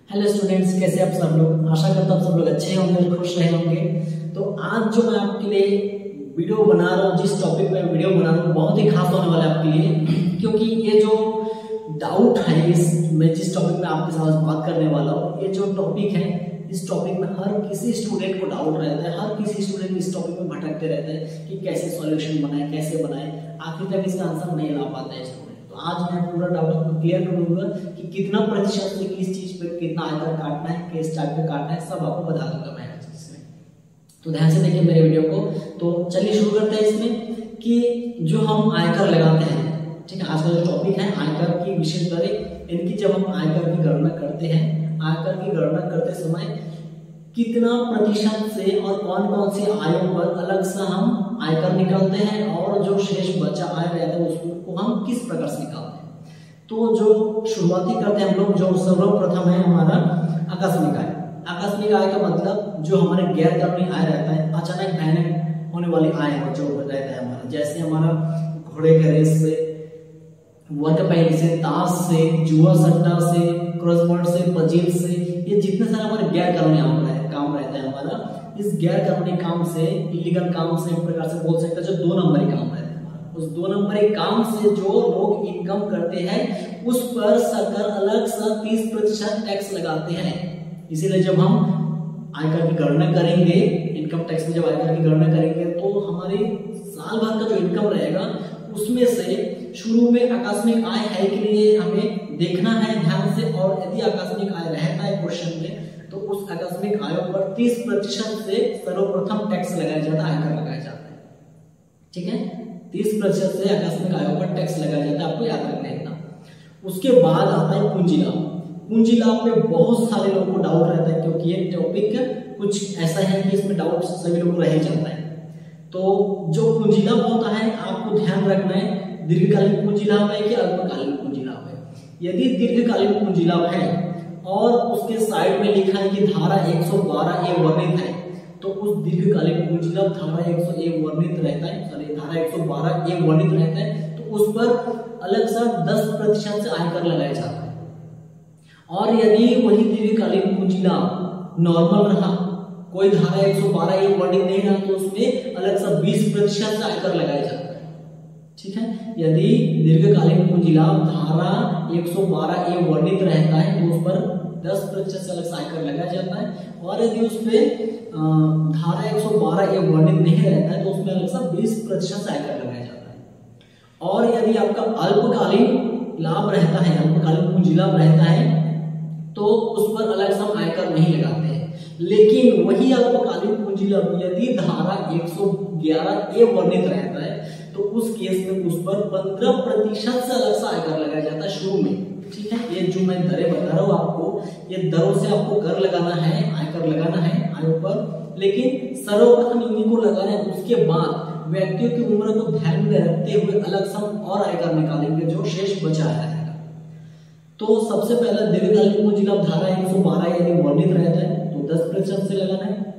Hello students, कैसे आप सब लोग। आशा करता हूँ सब लोग अच्छे होंगे, खुश रहे होंगे। तो आज जो मैं आपके लिए वीडियो बना रहा हूँ, जिस टॉपिक पे वीडियो बना रहा हूँ, बहुत ही खास होने वाला है आपके लिए, क्योंकि ये जो डाउट है मैं जिस टॉपिक में आपके साथ बात करने वाला हूँ, ये जो टॉपिक है, इस टॉपिक में हर किसी स्टूडेंट को डाउट रहता है। हर किसी स्टूडेंट इस टॉपिक में भटकते रहते हैं कि कैसे सॉल्यूशन बनाए, कैसे बनाए, आखिर तक इसका आंसर नहीं ला पाता है स्टूडेंट। तो आज मैं पूरा डाउट को क्लियर कर दूंगा कि कितना प्रतिशत से किस चीज पे कितना आयकर काटना है, किस टाइप पे काटना है, सब आपको बता दूंगा मैं इसमें। तो ध्यान से देखिए मेरे वीडियो को। तो चलिए शुरू करते हैं इसमें कि जो हम आयकर लगाते हैं, ठीक है, आज का जो टॉपिक है आयकर की विशेष दरें, इनकी जब हम आयकर की गणना करते हैं, आयकर की गणना करते समय कितना प्रतिशत से और कौन कौन सी आयों पर अलग से हम आयकर निकालते हैं और जो शेष बचा आय रहता है उसको हम किस प्रकार से निकालते हैं। तो जो शुरुआती करते हैं हम लोग, जो सर्वप्रथम है हमारा आकस्मिक आय। आकस्मिक आय का मतलब जो हमारे गैर कानूनी आय रहता है, अचानक भयानक होने वाली आय जो रहता है हमारा, जैसे हमारा घोड़े के रेस से, वर्क पहली से, ताश से, जुआ सट्टा से, क्रॉसवर्ड से, पजील से, ये जितने सारे हमारे गैर कानूनी काम रहता है हमारा, इस गैर कानूनी काम से, इलीगल काम से, एक प्रकार से बोल सकते हैं, जो 2 नंबरी काम रहता है हमारा, उस 2 नंबरी काम से जो लोग इनकम करते हैं उस पर सरकार अलग से 30% टैक्स लगाते हैं। इसीलिए जब हम आयकर की गणना करेंगे, इनकम टैक्स में जब आयकर की गणना करेंगे, तो हमारी साल भर का जो इनकम रहेगा उसमें से शुरू में आकस्मिक आय है के लिए हमें देखना है ध्यान से, और यदि आकस्मिक आय रहता है क्वेश्चन में तो उस आकस्मिक आयों पर 30% से सर्वप्रथम टैक्स लगाया जाता है, आयकर लगाया जाता है। ठीक है, 30% से आकस्मिक आयों पर टैक्स लगाया जाता है, आपको याद रखना है। उसके बाद आता है पूंजी लाभ। पूंजी लाभ में बहुत सारे लोगों को डाउट रहता है, क्योंकि ये टॉपिक कुछ ऐसा है कि इसमें डाउट सभी लोगों को रह जाता है। तो जो पूंजी लाभ होता है, आपको ध्यान रखना है दीर्घकालीन पूंजी लाभ है कि अल्पकालीन पूंजी लाभ है। यदि दीर्घकालीन पूंजी लाभ है और उसके साइड में लिखा है कि धारा 112 ए वर्णित है, तो उस दीर्घकालीन पूंजी लाभ धारा 101 वर्णित रहता है, सॉरी धारा 112 ए वर्णित रहता है, तो उस पर अलग से 10% से आयकर लगाया जाता है। और यदि वही दीर्घकालीन पूंजी लाभ नॉर्मल रहा, कोई धारा 112 ए वर्णित नहीं रहा, तो उसमें अलग से 20% से आयकर लगाया जाता है। ठीक है, यदि दीर्घकालीन पूंजी लाभ धारा 112 ए वर्णित रहता है तो उस पर 10% से अलग से आयकर लगाया जाता है, और यदि उसमें धारा 112 ए वर्णित नहीं रहता है तो उसमें अलग से 20% से आयकर लगाया जाता है। और यदि आपका अल्पकालीन लाभ रहता है, अल्पकालीन पूंजी लाभ रहता है, तो उस पर अलग से हम आयकर नहीं लगाते हैं। लेकिन वही अल्पकालीन पूंजी लाभ यदि धारा 111 ए वर्णित रहता है तो उस केस में उस पर 15% से अलग से आयकर लगाया जाता है शुरू में। ठीक है, ये जो मैं दरें बता रहा हूँ आपको, ये दरों से आपको कर लगाना है, आयकर लगाना है आयों पर, लेकिन सर्वप्रथम इन्हीं को लगाना है। उसके बाद व्यक्तियों की उम्र को ध्यान में रखते हुए अलग से और आयकर निकालेंगे जो शेष बचा रहेगा। तो सबसे पहला दीर्घकालीन पूंजी लाभ धारा 112 यदि वर्णित रहता है तो 10% से लगाना है।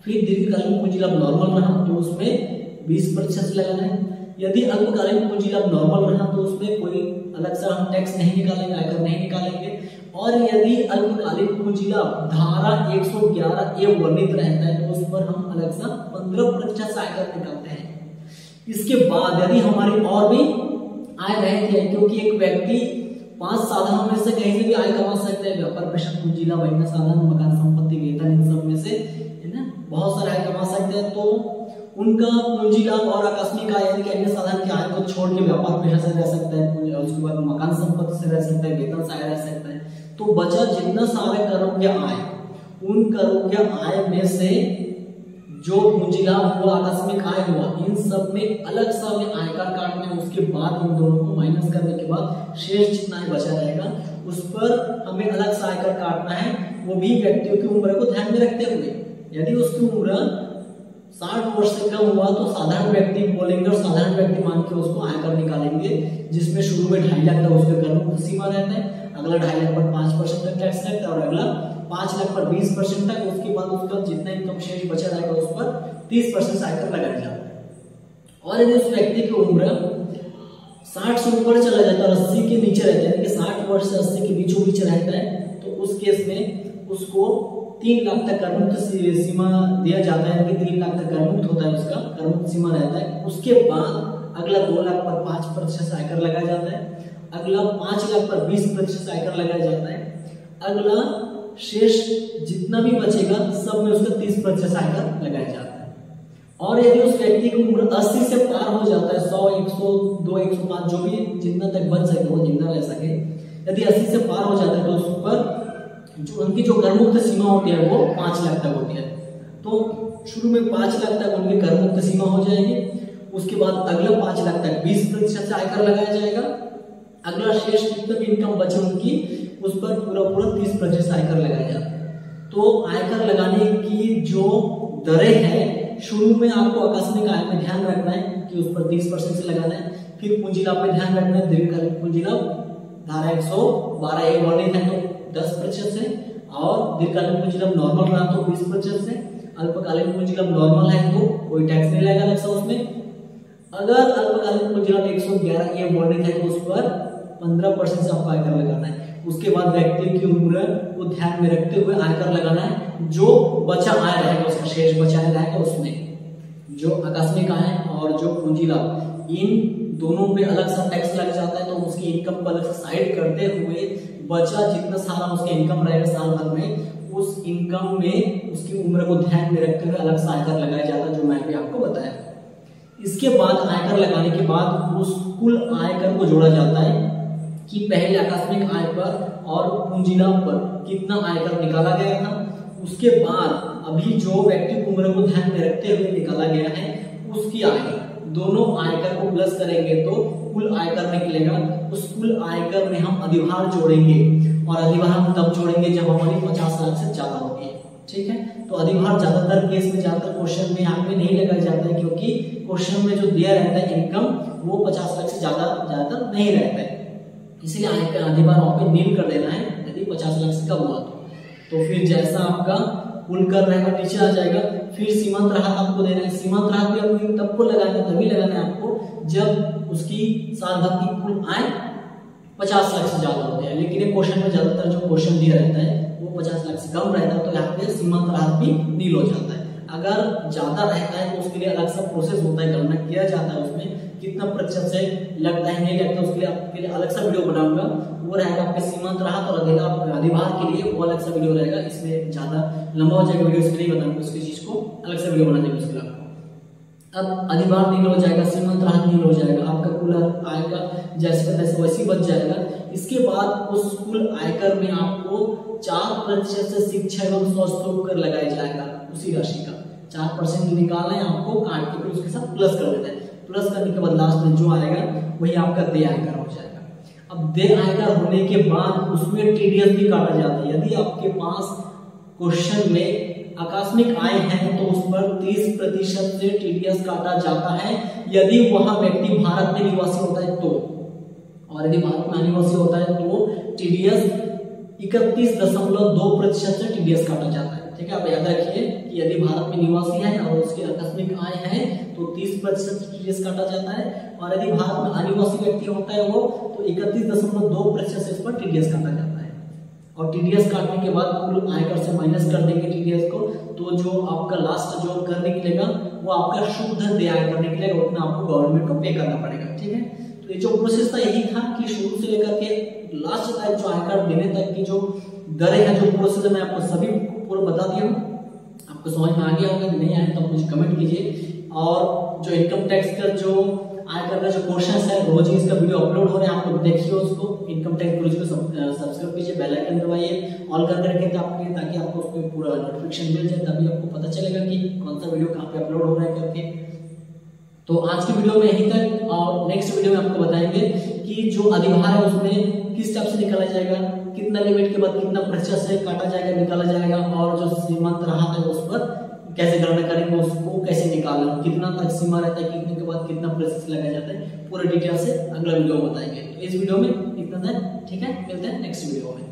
फिर दीर्घकालीन पूंजी लाभ नॉर्मल रहा तो उसमें 20% से लगाना है। यदि अल्पकालीन पूंजी लाभ नॉर्मल रहा तो उसमें कोई अलग से हम टैक्स नहीं निकालेंगे, आयकर नहीं निकालेंगे। और यदि अल्पकालीन पूंजी लाभ धारा 111 ए वर्णित रहता है तो उस पर हम अलग से 15% से आयकर निकालते हैं। इसके बाद यदि हमारी और भी आय रहती है, क्योंकि एक व्यक्ति 5 साधनों में से कहीं से भी आय कमा सकता है, व्यापार पेशा पूंजी लाभ, अन्य साधन, मकान संपत्ति, वेतन, इन सब में से है ना बहुत सारे आय कमा सकते हैं। तो उनका पूंजी लाभ और आकस्मिक आय यानी कि अन्य साधन की आय को छोड़ के व्यापार पेशा से रह सकता है, उसके बाद मकान संपत्ति से रह सकता है, वेतन से रह सकता है। तो बचा जितना सारे करों के आय, उन करों के आय में से जो पूंजी लाभ हुआ, आकस्मिक आय हुआ, इन सब में अलग से हमें आयकर काटना है। उसके बाद इन दोनों को माइनस करने के बाद शेष जितना बचा रहेगा उस पर हमें अलग से आयकर काटना है, वो भी व्यक्तियों की उम्र को ध्यान में रखते हुए। यदि उसकी उम्र 60 वर्ष से कम हुआ तो साधारण व्यक्ति बोलेंगे, और साधारण व्यक्ति मान के उसको आयकर निकालेंगे, जिसमें शुरू में 2.5 लाख का उसके कर मुक्त सीमा रहता है, अगला 2.5 लाख पर 5% तक टैक्स लगता है, और अगला 5 लाख पर 20% तक। उसके बाद उसका जितना इनकम शेष बचा रहेगा उस पर 30% से आयकर लगाया जाता है। और यदि उस व्यक्ति की उम्र 60 से ऊपर चला जाता है, 80 के नीचे रहता है, यानी कि 60 वर्ष से 80 के बीचों बीच रहता है, तो उस केस में उसको 3 लाख तक करमुक्त सीमा दिया जाता है, कि 3 लाख तक करमुक्त होता है, उसका करमुक्त सीमा रहता है। उसके बाद अगला 2 लाख पर 5% आयकर लगाया जाता है, अगला 5 लाख पर 20% आयकर लगाया जाता है, अगला शेष जितना भी बचेगा सब में उसका 30% आयकर लगाया जाता है। और यदि उस व्यक्ति की उम्र 80 से पार हो जाता है, 100, 102, 105 जो भी जितना तक बच सके वो जिंदा रह सके, यदि 80 से पार हो जाता है तो उस पर जो उनकी जो करमुक्त सीमा होती है वो 5 लाख तक होती है। तो शुरू में 5 लाख तक उनकी करमुक्त सीमा हो जाएगी, उसके बाद अगला 5 लाख तक 20% से आयकर लगाया जाएगा, अगला शेष जितना भी इनकम बचे उनकी उस पर पूरा 30% आयकर लगाया जाता है। तो आयकर लगाने की जो दरें हैं, शुरू में आपको आकस्मिक आय में ध्यान रखना है कि उस पर 30% से लगाना है, फिर पूंजी लाभ पे ध्यान रखना है, दीर्घकालिक पूंजी लाभ धारा 112 ए वर्णित है तो 10% से, और दीर्घकालीन पूंजी लाभ नॉर्मल रहा तो 20% से, अल्पकालीन पूंजी लाभ नॉर्मल है तो कोई टैक्स नहीं लगेगा अलग से उसमें। अगर अल्पकालीन पूंजी लाभ 111 ए वर्णित है तो उस पर 15% से आपको आयकर लगाना है। उसके बाद व्यक्ति की उम्र को ध्यान में रखते हुए आयकर लगाना है, जो बचा आय रहेगा उसका शेष बचा आय रहेगा उसमें जो आकस्मिक आय और जो पूंजी लाभ, इन दोनों पे अलग सा टैक्स लग जाता है। तो उसकी इनकम को अलग से साइड करते हुए बचा जितना सारा उसका इनकम रहेगा साल भर में, उस इनकम में उसकी उम्र को ध्यान में रखते हुए अलग सा आयकर लगाया जाता है, जो मैं भी आपको बताया। इसके बाद आयकर लगाने के बाद उस कुल आयकर को जोड़ा जाता है कि पहले आकस्मिक आय पर और पूंजी लाभ पर कितना आयकर निकाला गया था, उसके बाद अभी जो व्यक्ति उम्र को ध्यान में रखते हुए निकाला गया है उसकी आय, दोनों आयकर को प्लस करेंगे तो कुल आयकर निकलेगा। उस कुल आयकर में हम अधिभार जोड़ेंगे, और अधिभार हम तब जोड़ेंगे जब हमारी 50 लाख से ज्यादा होगी। ठीक है, तो अधिभार ज्यादातर केस में ज्यादातर क्वेश्चन में यहाँ पे नहीं लगाया जाता है, क्योंकि क्वेश्चन में जो दिया रहता है इनकम वो 50 लाख से ज्यादा नहीं रहता है, इसलिए आयकर अधिभार वहां पे नील कर देना है यदि 50 लाख से कम हुआ तो फिर जैसा आपका कुल कर रहेगा नीचे आ जाएगा। फिर सीमांत राहत आपको देना है, सीमांत राहत भी आपको तब को लगाना है, तभी लगाना है आपको जब उसकी साल भर की कुल आय 50 लाख से ज्यादा होती है। लेकिन ये क्वेश्चन में ज्यादातर जो क्वेश्चन दिया रहता है वो 50 लाख से कम रहता है, तो यहाँ पे सीमांत राहत भी नील हो जाता है। अगर ज्यादा रहता है तो उसके लिए अलग सा प्रोसेस होता है, गणना किया जाता है उसमें कितना प्रतिशत से लगता है नहीं लगता, उसके लिए आपके लिए अलग सा वीडियो बनाऊंगा, वो रहेगा आपके सीमांत राहत और अधिभार के लिए, वो अलग सा वीडियो रहेगा। इसमें ज्यादा लंबा हो जाएगा वीडियो, इसमें नहीं बताऊंगा, उसकी चीज को अलग से वीडियो बना देंगे उसके लिए आपको। अब अधिभार नील हो जाएगा, सीमांत राहत नील हो जाएगा, आपका कुल आय का जैसे का तैसे वैसे बच जाएगा। इसके बाद उस कुल आयकर में आपको 4% से शिक्षा एवं स्वास्थ्य कर लगाया जाएगा, उसी राशि का 4% निकालना है आपको, काट के फिर उसके साथ प्लस कर देना है। प्लस करने के बाद लास्ट में जो आएगा वही आपका देय आयकर हो जाएगा। अब देय आयकर होने के बाद उसमें टीडीएस भी काटा जाता है। यदि आपके पास क्वेश्चन में आकस्मिक आय है तो उस पर 30% से टीडीएस काटा जाता है, यदि वह व्यक्ति भारत में निवासी होता है तो, और यदि भारत में अनिवासी होता है तो टीडीएस 31.2% से टीडीएस काटा जाता है। ठीक है, आप याद रखिए कि यदि भारत में निवासी है और उसकी आकस्मिक आय है तो 30% से टीडीएस काटा जाता है, और यदि भारत में अनिवासी व्यक्ति होता है वो तो 31.2% से इस पर टीडीएस काटा जाता है। और टीडीएस काटने के बाद कुल आयकर से माइनस कर देंगे टीडीएस को, तो जो आपका लास्ट जो कर निकलेगा वो आपका शुद्ध देय आयकर निकलेगा, उतना आपको गवर्नमेंट को पे करना पड़ेगा। ठीक है, तो ये जो प्रोसेस था यही था कि शुरू से लेकर के लास्ट तक जो आयकर देने तक की जो दरें हैं, जो प्रोसेस मैं आपको सभी पूरा बता दिया हूँ। आपको समझ में आ गया होगा, नहीं आया तो मुझे कमेंट कीजिए। और जो इनकम टैक्स का जो आयकर का जो क्वेश्चन है रोज ही इसका वीडियो अपलोड हो रहा है, आप लोग देखिए उसको। इनकम टैक्स गुरुजी को सब्सक्राइब कीजिए, बेल आइकन दबाइए, ऑल करके रखिए ताकि आपको उस पर पूरा नोटिफिकेशन मिल जाए, तभी आपको पता चलेगा कि कौन सा वीडियो कहाँ पे अपलोड हो रहा है करके। तो आज की वीडियो में यहीं तक, और नेक्स्ट वीडियो में आपको बताएंगे कि जो अधिभार है उसमें किस टाइप से निकाला जाएगा, कितना लिमिट के बाद कितना प्रतिशत से काटा जाएगा निकाला जाएगा, और जो सीमांत राहत है उस पर कैसे गणना करेंगे, उसको कैसे निकालना, कितना तक सीमा रहता है, कितने के बाद कितना प्रतिशत लगाया जाता है, पूरे डिटेल से अगला वीडियो में बताएंगे। तो इस वीडियो में इतना था, ठीक है, मिलते हैं नेक्स्ट वीडियो में।